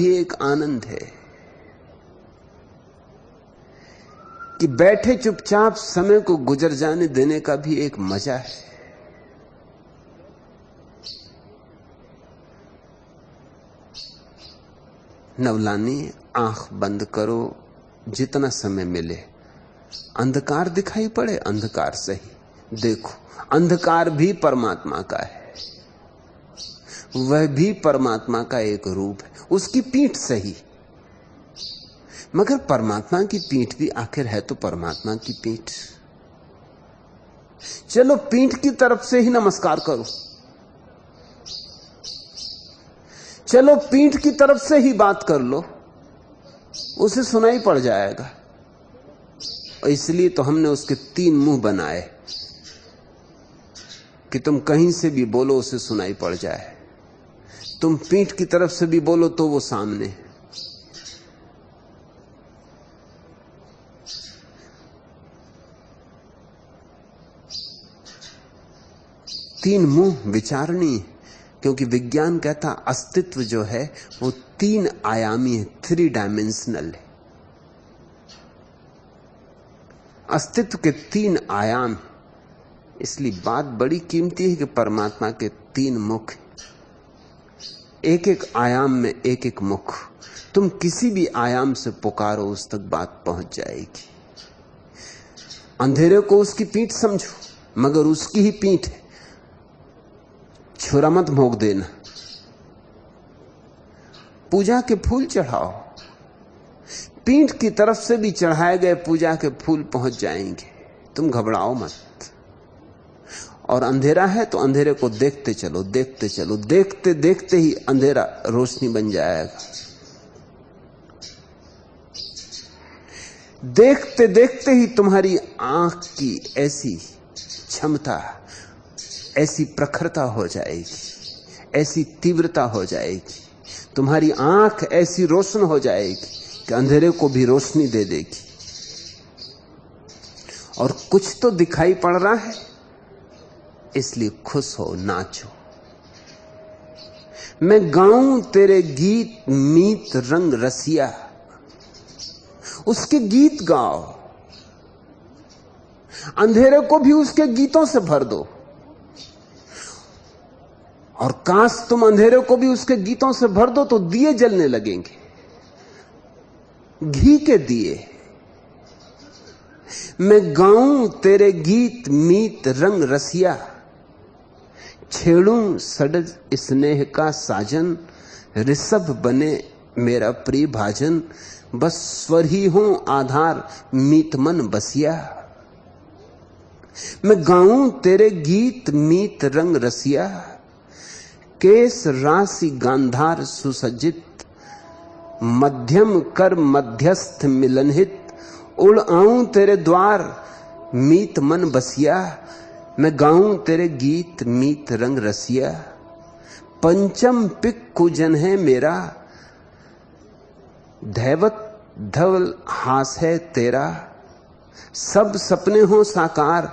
भी एक आनंद है कि बैठे चुपचाप समय को गुजर जाने देने का भी एक मजा है। नवलानी, आंख बंद करो, जितना समय मिले। अंधकार दिखाई पड़े, अंधकार सही, देखो अंधकार भी परमात्मा का है, वह भी परमात्मा का एक रूप है। उसकी पीठ सही, मगर परमात्मा की पीठ भी आखिर है तो परमात्मा की पीठ। चलो पीठ की तरफ से ही नमस्कार करो, चलो पीठ की तरफ से ही बात कर लो, उसे सुनाई पड़ जाएगा। और इसलिए तो हमने उसके 3 मुंह बनाए कि तुम कहीं से भी बोलो उसे सुनाई पड़ जाए। तुम पीठ की तरफ से भी बोलो तो वो सामने। 3 मुंह विचारणीय, क्योंकि विज्ञान कहता अस्तित्व जो है वो 3 आयामी है, 3 डायमेंशनल है। अस्तित्व के 3 आयाम, इसलिए बात बड़ी कीमती है कि परमात्मा के 3 मुख, एक एक आयाम में एक एक मुख। तुम किसी भी आयाम से पुकारो, उस तक बात पहुंच जाएगी। अंधेरे को उसकी पीठ समझो, मगर उसकी ही पीठ है, छुरा मत भोंक देना। पूजा के फूल चढ़ाओ, पीठ की तरफ से भी चढ़ाए गए पूजा के फूल पहुंच जाएंगे, तुम घबराओ मत। और अंधेरा है तो अंधेरे को देखते चलो, देखते चलो, देखते देखते ही अंधेरा रोशनी बन जाएगा। देखते देखते ही तुम्हारी आंख की ऐसी क्षमता, ऐसी प्रखरता हो जाएगी, ऐसी तीव्रता हो जाएगी, तुम्हारी आंख ऐसी रोशन हो जाएगी कि अंधेरे को भी रोशनी दे देगी। और कुछ तो दिखाई पड़ रहा है, इसलिए खुश हो, नाचो। मैं गाऊं तेरे गीत मीत रंग रसिया, उसके गीत गाओ, अंधेरे को भी उसके गीतों से भर दो। और काश तुम अंधेरे को भी उसके गीतों से भर दो तो दिए जलने लगेंगे, घी के दिए। मैं गाऊं तेरे गीत मीत रंग रसिया, छेड़ूं सडज स्नेह का साजन, ऋषभ बने मेरा प्रिय भाजन, बस स्वर ही हूं आधार मीत मन बसिया। मैं गाऊं तेरे गीत मीत रंग रसिया, केस राशि गांधार सुसज्जित, मध्यम कर मध्यस्थ मिलनहित, उड़ आऊं तेरे द्वार मीत मन बसिया। मैं गाऊं तेरे गीत मीत रंग रसिया, पंचम पिक कुजन है मेरा, दैवत धवल हास है तेरा, सब सपने हो साकार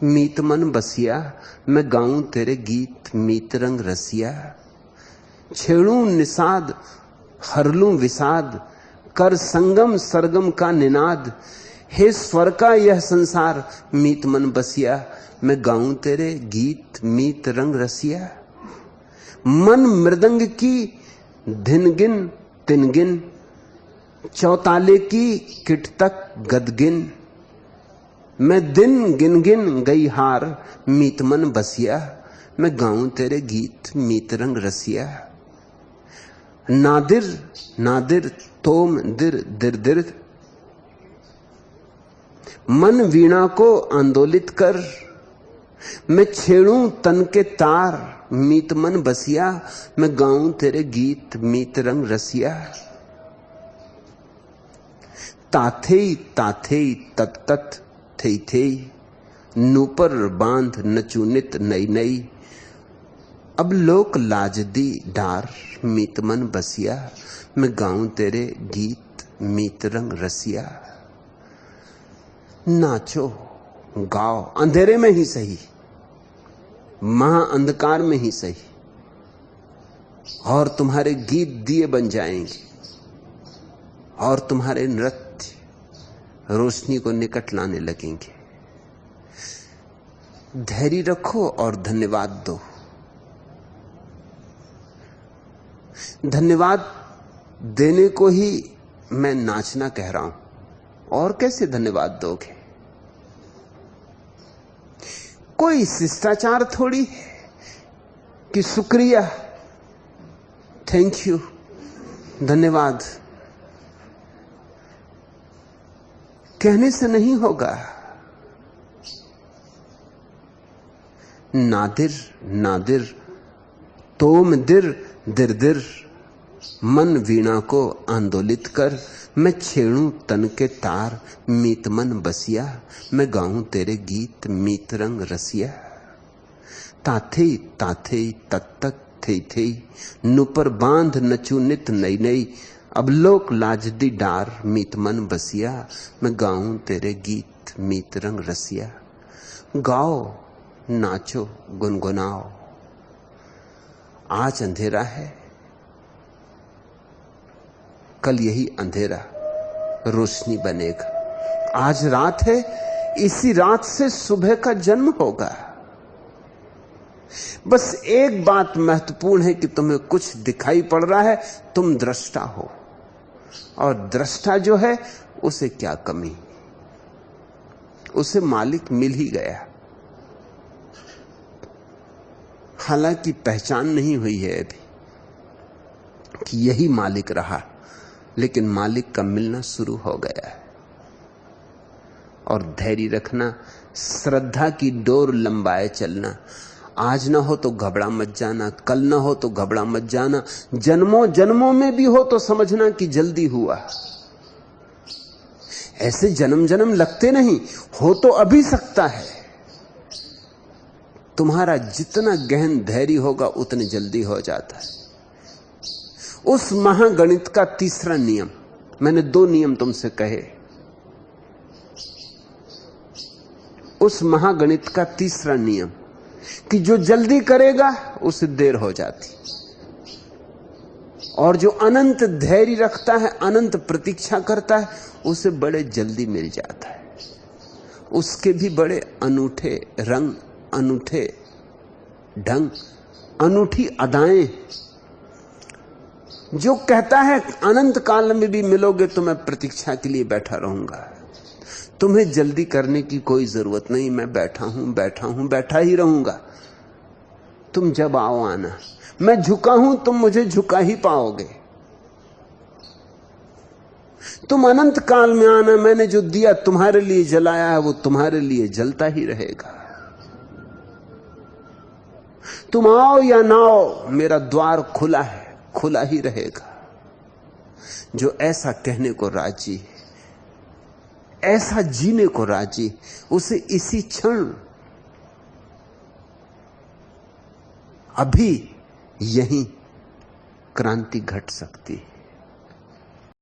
मीत मन बसिया। मैं गाऊं तेरे गीत मीत रंग रसिया, छेड़ूं निषाद हरलूं विषाद, कर संगम सरगम का निनाद, हे स्वर का यह संसार मीत मन बसिया। मैं गाऊं तेरे गीत मीत रंग रसिया, मन मृदंग की धिनगिन तिनगिन, चौताले की किट तक गदगिन, मैं दिन गिन गिन गई हार मीत मन बसिया। मैं गाऊं तेरे गीत मीत रंग रसिया, नादिर नादिर तोम दिर दिर दिर, मन वीणा को आंदोलित कर, मैं छेड़ूं तन के तार मीत मन बसिया। मैं गाऊं तेरे गीत मीत रंग रसिया, ताथेई ताथेई तत्तत थई थई, नूपर बांध नचुनित नई नई, अब लोक लाज दी डार मीत मन बसिया। मैं गाऊं तेरे गीत मीत रंग रसिया। नाचो गाओ, अंधेरे में ही सही, महा अंधकार में ही सही, और तुम्हारे गीत दिए बन जाएंगे और तुम्हारे नृत्य रोशनी को निकट लाने लगेंगे। धैर्य रखो और धन्यवाद दो। धन्यवाद देने को ही मैं नाचना कह रहा हूं, और कैसे धन्यवाद दोगे? कोई शिष्टाचार थोड़ी है कि शुक्रिया, थैंक यू, धन्यवाद कहने से नहीं होगा। नादिर नादिर तोम दिर दिर दिर, मन वीणा को आंदोलित कर, मैं छेड़ूं तन के तार, मीत मन बसिया, मैं गाऊं तेरे गीत मीत रंग रसिया। ताथे ताथे तत्तक थे थे, नुपर बांध नचू नित नई नई, अब लोक लाजदी डार, मीत मन बसिया, मैं गाऊं तेरे गीत मीत रंग रसिया। गाओ, नाचो, गुनगुनाओ। आज अंधेरा है, कल यही अंधेरा रोशनी बनेगा। आज रात है, इसी रात से सुबह का जन्म होगा। बस एक बात महत्वपूर्ण है कि तुम्हें कुछ दिखाई पड़ रहा है, तुम दृष्टा हो, और दृष्टा जो है उसे क्या कमी, उसे मालिक मिल ही गया। हालांकि पहचान नहीं हुई है अभी कि यही मालिक रहा, लेकिन मालिक का मिलना शुरू हो गया है। और धैर्य रखना, श्रद्धा की डोर लंबाए चलना। आज ना हो तो घबरा मत जाना, कल ना हो तो घबरा मत जाना, जन्मों जन्मों में भी हो तो समझना कि जल्दी हुआ। ऐसे जन्म जन्म लगते नहीं, हो तो अभी सकता है। तुम्हारा जितना गहन धैर्य होगा उतने जल्दी हो जाता है। उस महागणित का तीसरा नियम, मैंने 2 नियम तुमसे कहे, उस महागणित का तीसरा नियम कि जो जल्दी करेगा उसे देर हो जाती, और जो अनंत धैर्य रखता है, अनंत प्रतीक्षा करता है, उसे बड़े जल्दी मिल जाता है। उसके भी बड़े अनूठे रंग, अनूठे ढंग, अनूठी अदाएं। जो कहता है अनंत काल में भी मिलोगे तो मैं प्रतीक्षा के लिए बैठा रहूंगा, तुम्हें जल्दी करने की कोई जरूरत नहीं, मैं बैठा हूं बैठा हूं बैठा ही रहूंगा, तुम जब आओ आना, मैं झुका हूं तुम मुझे झुका ही पाओगे, तुम अनंत काल में आना, मैंने जो दिया तुम्हारे लिए जलाया है वो तुम्हारे लिए जलता ही रहेगा। तुम आओ या ना आओ, मेरा द्वार खुला है, खुला ही रहेगा। जो ऐसा कहने को राजी है, ऐसा जीने को राजी, उसे इसी क्षण अभी यहीं क्रांति घट सकती है।